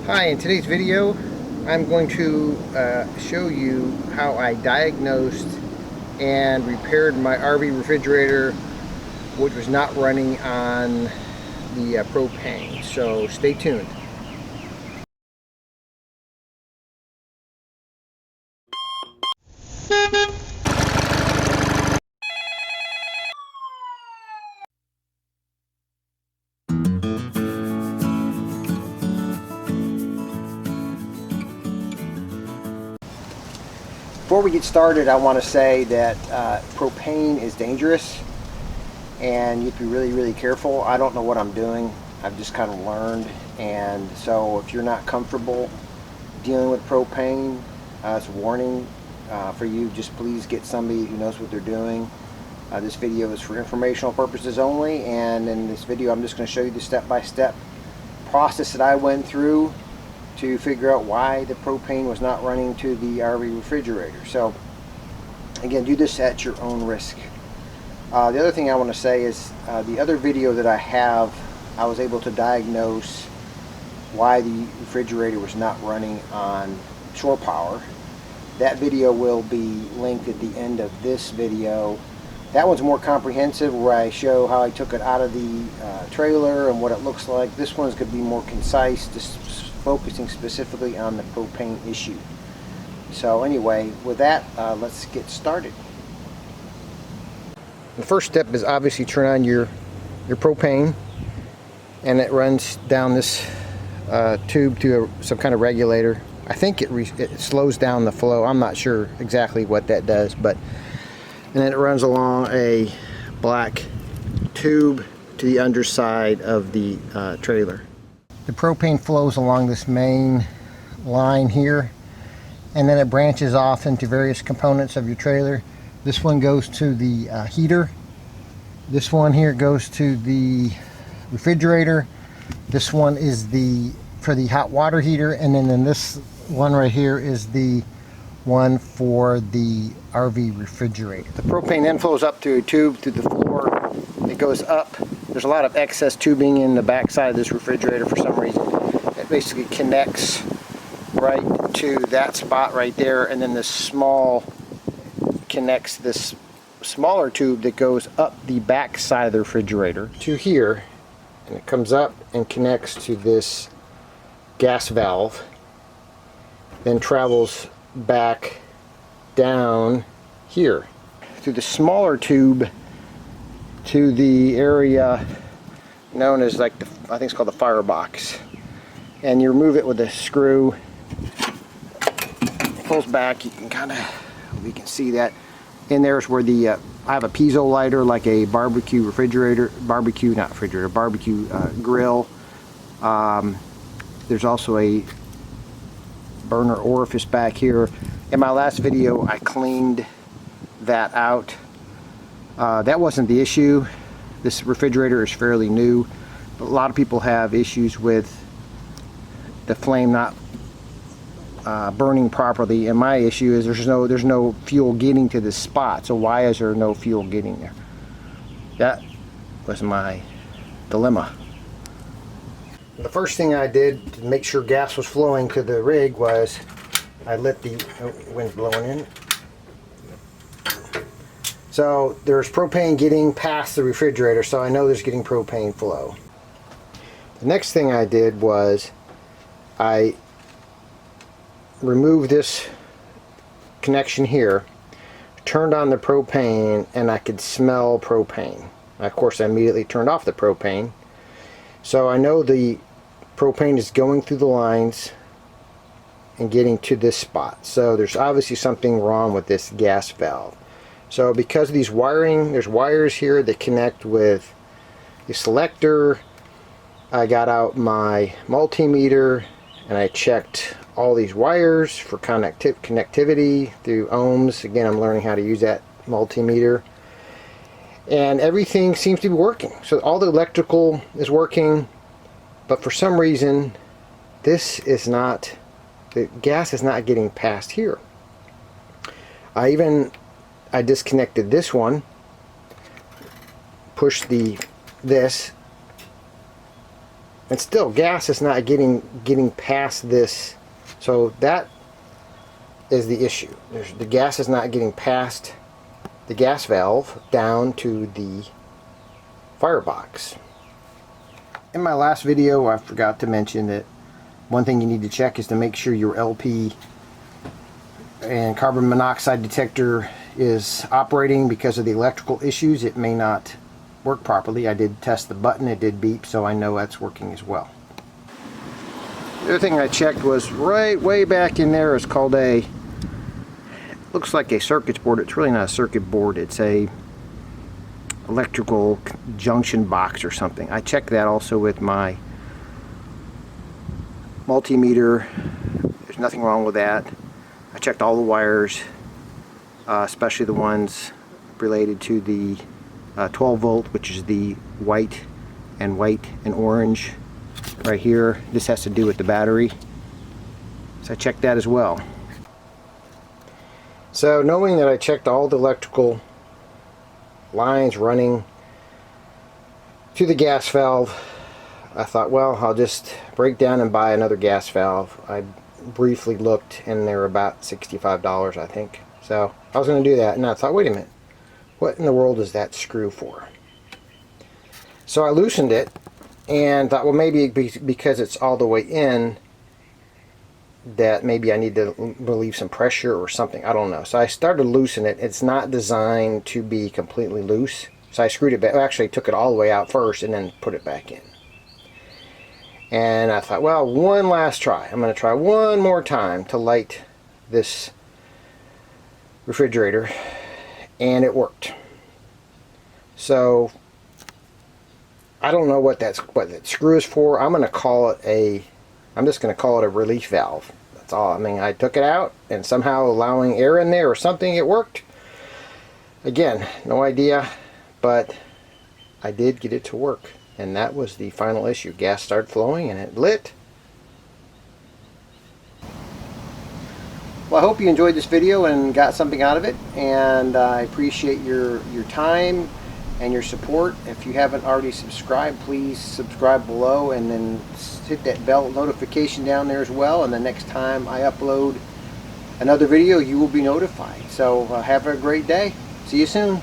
Hi, in today's video I'm going to show you how I diagnosed and repaired my RV refrigerator, which was not running on the propane. So stay tuned. Before we get started, I want to say that propane is dangerous and you have to be really careful. I don't know what I'm doing. I've just kind of learned, and so if you're not comfortable dealing with propane, it's a warning for you. Just please get somebody who knows what they're doing. This video is for informational purposes only, and in this video I'm just going to show you the step-by-step process that I went through to figure out why the propane was not running to the RV refrigerator. So again, do this at your own risk. The other thing I want to say is the other video that I have, I was able to diagnose why the refrigerator was not running on shore power. That video will be linked at the end of this video. That one's more comprehensive, where I show how I took it out of the trailer and what it looks like. This one's going to be more concise, just focusing specifically on the propane issue. So anyway, with that, let's get started. The first step is obviously turn on your propane, and it runs down this tube to some kind of regulator. I think it slows down the flow. I'm not sure exactly what that does, but and then it runs along a black tube to the underside of the trailer. The propane flows along this main line here, and then it branches off into various components of your trailer. This one goes to the heater. This one here goes to the refrigerator. This one is for the hot water heater, and then this one right here is the one for the RV refrigerator. The propane then flows up through a tube through the floor. It goes up. There's a lot of excess tubing in the back side of this refrigerator for some reason. It basically connects right to that spot right there, and then this small connects this smaller tube that goes up the back side of the refrigerator to here, and it comes up and connects to this gas valve, then travels back down here through the smaller tube to the area known as, like, I think it's called the firebox, and you remove it with a screw. It pulls back. You can see that in there is where the I have a piezo lighter, like a barbecue grill. There's also a burner orifice back here. In my last video I cleaned that out. That wasn't the issue. This refrigerator is fairly new, but a lot of people have issues with the flame not burning properly, and my issue is there's no fuel getting to this spot. So why is there no fuel getting there? That was my dilemma. The first thing I did to make sure gas was flowing to the rig was I let the wind's blowing in. So there's propane getting past the refrigerator, so I know there's getting propane flow. The next thing I did was I removed this connection here, turned on the propane, and I could smell propane. Of course, I immediately turned off the propane. So I know the propane is going through the lines and getting to this spot. So there's obviously something wrong with this gas valve. So because of these wiring, there's wires here that connect with the selector. I got out my multimeter and I checked all these wires for connectivity through ohms. Again, I'm learning how to use that multimeter. And everything seems to be working. So all the electrical is working, but for some reason the gas is not getting past here. I disconnected this one, pushed this, and still gas is not getting past this. So that is the issue. The gas is not getting past the gas valve down to the firebox. In my last video, I forgot to mention that one thing you need to check is to make sure your LP and carbon monoxide detector is operating. Because of the electrical issues, it may not work properly. I did test the button, it did beep, so I know that's working as well. The other thing I checked was right way back in there. Is called a, looks like a circuit board. It's really not a circuit board, it's a electrical junction box or something. I checked that also with my multimeter. There's nothing wrong with that. I checked all the wires, especially the ones related to the 12 volt, which is the white and orange right here. This has to do with the battery, so I checked that as well. So knowing that I checked all the electrical lines running to the gas valve, I thought, well, I'll just break down and buy another gas valve. I briefly looked and they're about $65, I think. So I was going to do that, and I thought, wait a minute, what in the world is that screw for? So I loosened it and thought, well, maybe because it's all the way in, that maybe I need to relieve some pressure or something. I don't know. So I started to loosen it. It's not designed to be completely loose. So I screwed it back. Actually, took it all the way out first and then put it back in. And I thought, well, one last try. I'm going to try one more time to light this refrigerator. And it worked. So I don't know what that screw is for. I'm just going to call it a relief valve. That's all. I mean, I took it out and somehow allowing air in there or something, it worked. Again, no idea, but I did get it to work, and that was the final issue. Gas started flowing and it lit. Well, I hope you enjoyed this video and got something out of it, and I appreciate your time and your support. If you haven't already subscribed, please subscribe below and then hit that bell notification down there as well, and the next time I upload another video you will be notified. So have a great day. See you soon.